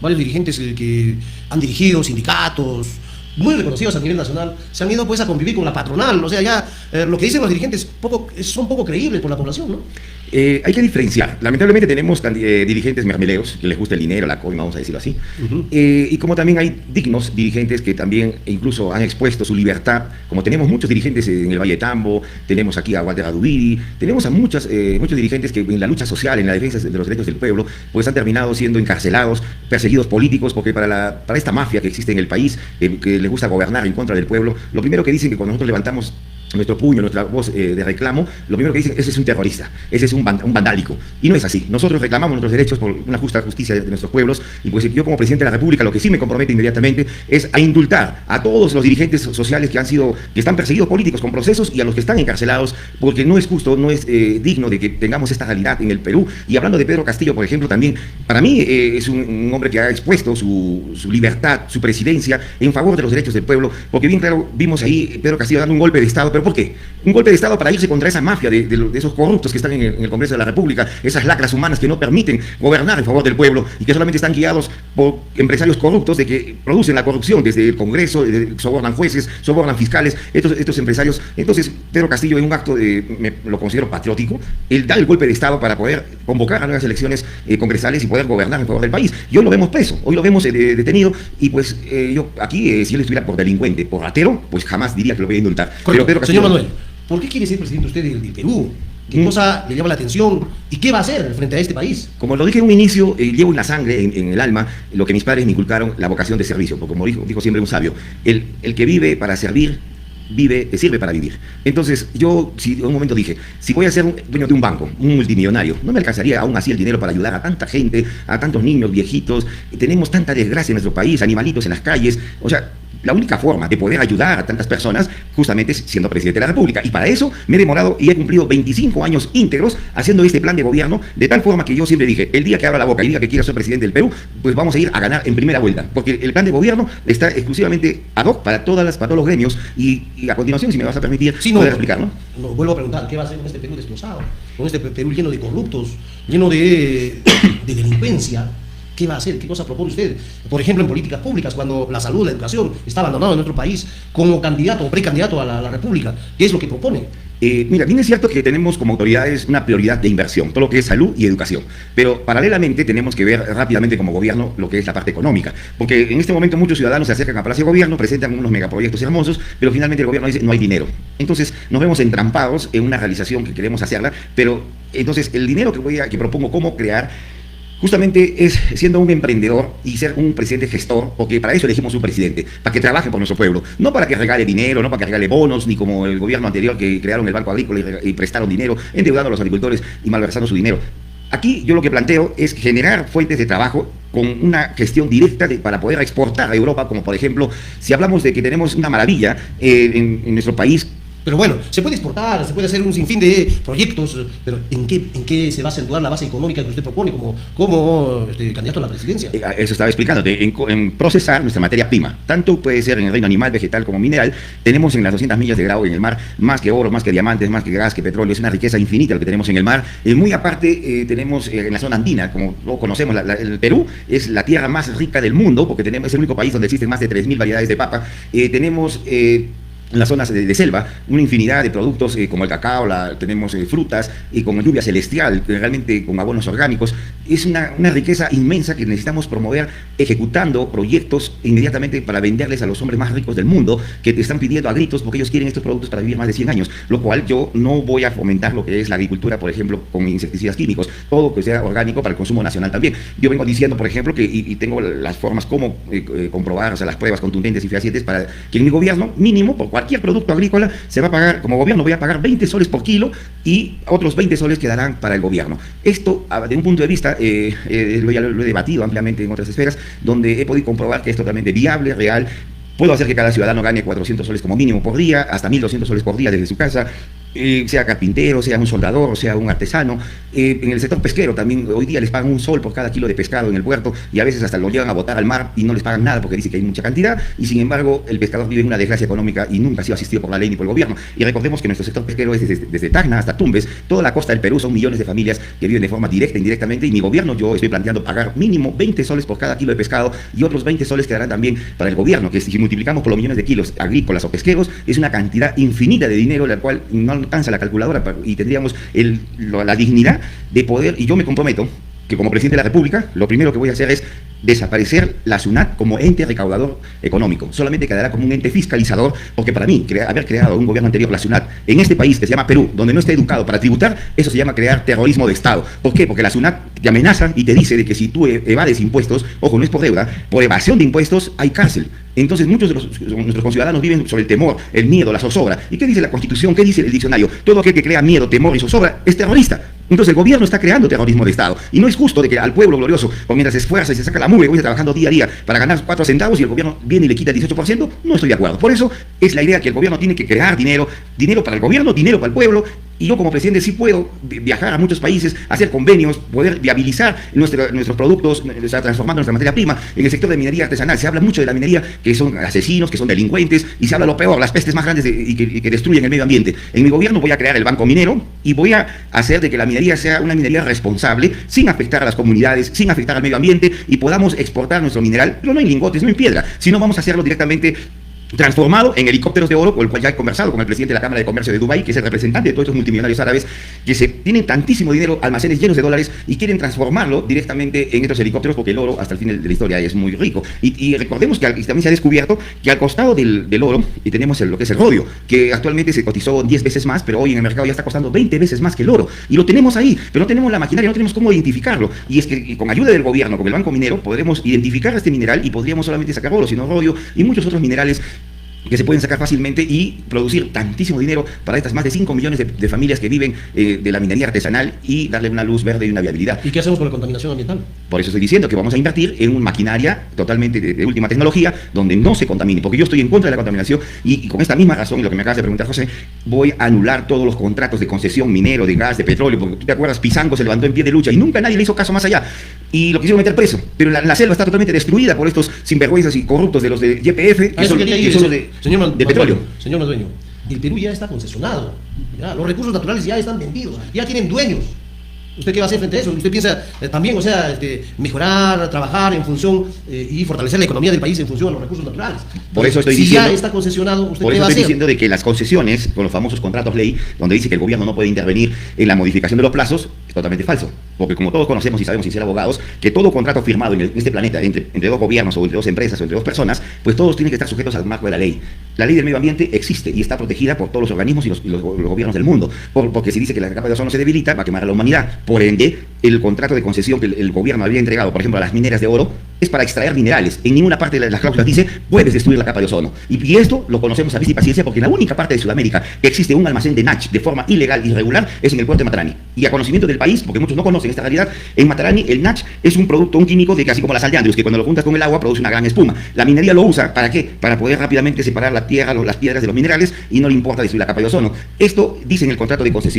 varios dirigentes que han dirigido sindicatos muy reconocidos a nivel nacional, se han ido pues a convivir con la patronal. O sea, ya lo que dicen los dirigentes son poco creíbles por la población, ¿no? Hay que diferenciar. Lamentablemente tenemos dirigentes mermeleos que les gusta el dinero, la coima, vamos a decirlo así. Y como también hay dignos dirigentes que también incluso han expuesto su libertad, como tenemos muchos dirigentes en el Valle de Tambo, tenemos aquí a Walter Adubiri, tenemos a muchos dirigentes que en la lucha social, en la defensa de los derechos del pueblo, pues han terminado siendo encarcelados, perseguidos políticos, porque para esta mafia que existe en el país, que les gusta gobernar en contra del pueblo, lo primero que dicen que cuando nosotros levantamos nuestro puño, nuestra voz de reclamo, lo primero que dicen, ese es un terrorista, ese es un vandálico. Y no es así. Nosotros reclamamos nuestros derechos por una justa justicia de nuestros pueblos, y pues yo como presidente de la República lo que sí me compromete inmediatamente es a indultar a todos los dirigentes sociales que están perseguidos políticos con procesos, y a los que están encarcelados, porque no es justo, no es digno de que tengamos esta realidad en el Perú. Y hablando de Pedro Castillo, por ejemplo, también, para mí es un hombre que ha expuesto su libertad, su presidencia en favor de los derechos del pueblo, porque bien claro, vimos ahí Pedro Castillo dando un golpe de Estado. ¿Pero por qué? Un golpe de Estado para irse contra esa mafia de esos corruptos que están en el Congreso de la República, esas lacras humanas que no permiten gobernar en favor del pueblo y que solamente están guiados por empresarios corruptos de que producen la corrupción desde el Congreso, sobornan jueces, sobornan fiscales, estos empresarios. Entonces, Pedro Castillo, en un acto lo considero patriótico, él da el golpe de Estado para poder convocar a nuevas elecciones congresales y poder gobernar en favor del país. Y hoy lo vemos preso, hoy lo vemos detenido, y pues yo aquí, si él estuviera por delincuente, por ratero, pues jamás diría que lo voy a indultar. Correcto. Pero Pedro Castillo, señor Manuel, ¿por qué quiere ser presidente usted del Perú? ¿Qué cosa le llama la atención? ¿Y qué va a hacer frente a este país? Como lo dije en un inicio, llevo en la sangre, en el alma, lo que mis padres me inculcaron, la vocación de servicio. Porque como dijo siempre un sabio, el que vive para servir, sirve para vivir. Entonces, yo en un momento dije, si voy a ser dueño de un banco, un multimillonario, no me alcanzaría aún así el dinero para ayudar a tanta gente, a tantos niños, viejitos. Tenemos tanta desgracia en nuestro país, animalitos en las calles. O sea, la única forma de poder ayudar a tantas personas justamente es siendo presidente de la República. Y para eso me he demorado y he cumplido 25 años íntegros haciendo este plan de gobierno, de tal forma que yo siempre dije, el día que abra la boca y diga que quiero ser presidente del Perú, pues vamos a ir a ganar en primera vuelta. Porque el plan de gobierno está exclusivamente ad hoc para todos los gremios. Y a continuación, si me vas a permitir, poder explicar, ¿no? No, vuelvo a preguntar, ¿qué va a hacer con este Perú destrozado? Con este Perú lleno de corruptos, lleno de delincuencia. ¿Qué va a hacer? ¿Qué cosa propone usted? Por ejemplo, en políticas públicas, cuando la salud, la educación está abandonado en nuestro país, como candidato o precandidato a la República, ¿qué es lo que propone? Mira, bien es cierto que tenemos como autoridades una prioridad de inversión, todo lo que es salud y educación, pero paralelamente tenemos que ver rápidamente como gobierno lo que es la parte económica, porque en este momento muchos ciudadanos se acercan a Palacio de Gobierno, presentan unos megaproyectos hermosos, pero finalmente el gobierno dice no hay dinero. Entonces nos vemos entrampados en una realización que queremos hacerla, pero entonces el dinero que propongo cómo crear justamente es siendo un emprendedor y ser un presidente gestor, porque para eso elegimos un presidente, para que trabaje por nuestro pueblo, no para que regale dinero, no para que regale bonos, ni como el gobierno anterior que crearon el Banco Agrícola y prestaron dinero, endeudando a los agricultores y malversando su dinero. Aquí yo lo que planteo es generar fuentes de trabajo con una gestión directa para poder exportar a Europa, como por ejemplo, si hablamos de que tenemos una maravilla en nuestro país. Pero bueno, se puede exportar, se puede hacer un sinfín de proyectos, pero ¿en qué se va a acentuar la base económica que usted propone como candidato a la presidencia? Eso estaba explicándote, en procesar nuestra materia prima, tanto puede ser en el reino animal, vegetal como mineral. Tenemos en las 200 millas de grado en el mar más que oro, más que diamantes, más que gas, que petróleo. Es una riqueza infinita lo que tenemos en el mar. Muy aparte, tenemos en la zona andina, como lo conocemos, el Perú es la tierra más rica del mundo, porque es el único país donde existen más de 3.000 variedades de papa. Tenemos en las zonas de selva, una infinidad de productos como el cacao, tenemos frutas y con lluvia celestial, realmente con abonos orgánicos. Es una riqueza inmensa que necesitamos promover ejecutando proyectos inmediatamente para venderles a los hombres más ricos del mundo que te están pidiendo a gritos porque ellos quieren estos productos para vivir más de 100 años, lo cual yo no voy a fomentar lo que es la agricultura, por ejemplo, con insecticidas químicos, todo que sea orgánico para el consumo nacional también. Yo vengo diciendo, por ejemplo, que y tengo las formas como comprobar, o sea, las pruebas contundentes y fehacientes para que en mi gobierno mínimo, por cualquier producto agrícola, se va a pagar, como gobierno voy a pagar 20 soles por kilo y otros 20 soles quedarán para el gobierno. Esto, de un punto de vista, lo he debatido ampliamente en otras esferas, donde he podido comprobar que es totalmente viable, real. Puedo hacer que cada ciudadano gane 400 soles como mínimo por día, hasta 1.200 soles por día desde su casa. sea carpintero, sea un soldador, sea un artesano. En el sector pesquero también hoy día les pagan un sol por cada kilo de pescado en el puerto y a veces hasta lo llevan a botar al mar y no les pagan nada porque dicen que hay mucha cantidad y sin embargo el pescador vive en una desgracia económica y nunca ha sido asistido por la ley ni por el gobierno. Y recordemos que nuestro sector pesquero es desde Tacna hasta Tumbes, toda la costa del Perú, son millones de familias que viven de forma directa e indirectamente y mi gobierno, yo estoy planteando pagar mínimo 20 soles por cada kilo de pescado y otros 20 soles quedarán también para el gobierno, que si multiplicamos por los millones de kilos agrícolas o pesqueros es una cantidad infinita de dinero la cual no alcanza la calculadora y tendríamos la dignidad de poder, y yo me comprometo que como presidente de la República, lo primero que voy a hacer es desaparecer la SUNAT como ente recaudador económico. Solamente quedará como un ente fiscalizador, porque para mí, haber creado un gobierno anterior la SUNAT en este país que se llama Perú, donde no esté educado para tributar, eso se llama crear terrorismo de Estado. ¿Por qué? Porque la SUNAT te amenaza y te dice de que si tú evades impuestos, ojo, no es por deuda, por evasión de impuestos hay cárcel. Entonces muchos de nuestros conciudadanos viven sobre el temor, el miedo, la zozobra. ¿Y qué dice la Constitución? ¿Qué dice el diccionario? Todo aquel que crea miedo, temor y zozobra es terrorista. Entonces el gobierno está creando terrorismo de Estado. Y no es justo de que al pueblo glorioso, mientras se esfuerza y se saca la mugre, voy trabajando día a día para ganar 4 centavos y el gobierno viene y le quita el 18%, no estoy de acuerdo. Por eso es la idea que el gobierno tiene que crear dinero para el gobierno, dinero para el pueblo. Y yo como presidente sí puedo viajar a muchos países, hacer convenios, poder viabilizar nuestros productos, transformando nuestra materia prima. En el sector de minería artesanal se habla mucho de la minería, que son asesinos, que son delincuentes, y se habla lo peor, las pestes más grandes y que destruyen el medio ambiente. En mi gobierno voy a crear el Banco Minero y voy a hacer de que la minería sea una minería responsable, sin afectar a las comunidades, sin afectar al medio ambiente, y podamos exportar nuestro mineral, pero no en lingotes, no en piedra, sino vamos a hacerlo directamente transformado en helicópteros de oro, con el cual ya he conversado con el presidente de la Cámara de Comercio de Dubái, que es el representante de todos estos multimillonarios árabes, que tienen tantísimo dinero, almacenes llenos de dólares, y quieren transformarlo directamente en estos helicópteros, porque el oro hasta el fin de la historia es muy rico. Y recordemos que también se ha descubierto que al costado del oro tenemos lo que es el rodio, que actualmente se cotizó 10 veces más, pero hoy en el mercado ya está costando 20 veces más que el oro. Y lo tenemos ahí, pero no tenemos la maquinaria, no tenemos cómo identificarlo. Y es que con ayuda del gobierno, con el Banco Minero, podremos identificar este mineral y podríamos solamente sacar oro, sino rodio y muchos otros minerales que se pueden sacar fácilmente y producir tantísimo dinero para estas más de 5 millones de familias que viven de la minería artesanal y darle una luz verde y una viabilidad. ¿Y qué hacemos con la contaminación ambiental? Por eso estoy diciendo que vamos a invertir en una maquinaria totalmente de última tecnología donde no se contamine, porque yo estoy en contra de la contaminación y con esta misma razón, y lo que me acabas de preguntar, José, voy a anular todos los contratos de concesión minero, de gas, de petróleo, porque tú te acuerdas, Pizango se levantó en pie de lucha y nunca nadie le hizo caso más allá y lo quisieron meter preso, pero la selva está totalmente destruida por estos sinvergüenzas y corruptos de los de YPF, que son los de petróleo. Señor Madueño, el Perú ya está concesionado, ya, los recursos naturales ya están vendidos, ya tienen dueños. ¿Usted qué va a hacer frente a eso? ¿Usted piensa también, mejorar, trabajar en función y fortalecer la economía del país en función de los recursos naturales? Por eso estoy diciendo, ya está concesionado, ¿usted por qué eso va a hacer? estoy diciendo de que las concesiones, con los famosos contratos ley, donde dice que el gobierno no puede intervenir en la modificación de los plazos, es totalmente falso. Porque como todos conocemos y sabemos sin ser abogados, que todo contrato firmado en este planeta entre dos gobiernos o entre dos empresas o entre dos personas, pues todos tienen que estar sujetos al marco de la ley. La ley del medio ambiente existe y está protegida por todos los organismos y los gobiernos del mundo. Porque se dice que la capa de ozono se debilita, va a quemar a la humanidad. Por ende, el contrato de concesión que el gobierno había entregado, por ejemplo, a las mineras de oro, es para extraer minerales. En ninguna parte de las cláusulas dice, puedes destruir la capa de ozono. Y esto lo conocemos a vista y paciencia porque en la única parte de Sudamérica que existe un almacén de NACH de forma ilegal y irregular es en el puerto de Matarani. Y a conocimiento del país, porque muchos no conocen esta realidad, en Matarani el NACH es un producto, un químico de casi como la sal de Andrews, que cuando lo juntas con el agua produce una gran espuma. La minería lo usa, ¿para qué? Para poder rápidamente separar la tierra, las piedras de los minerales y no le importa destruir la capa de ozono. Esto dice en el contrato de concesión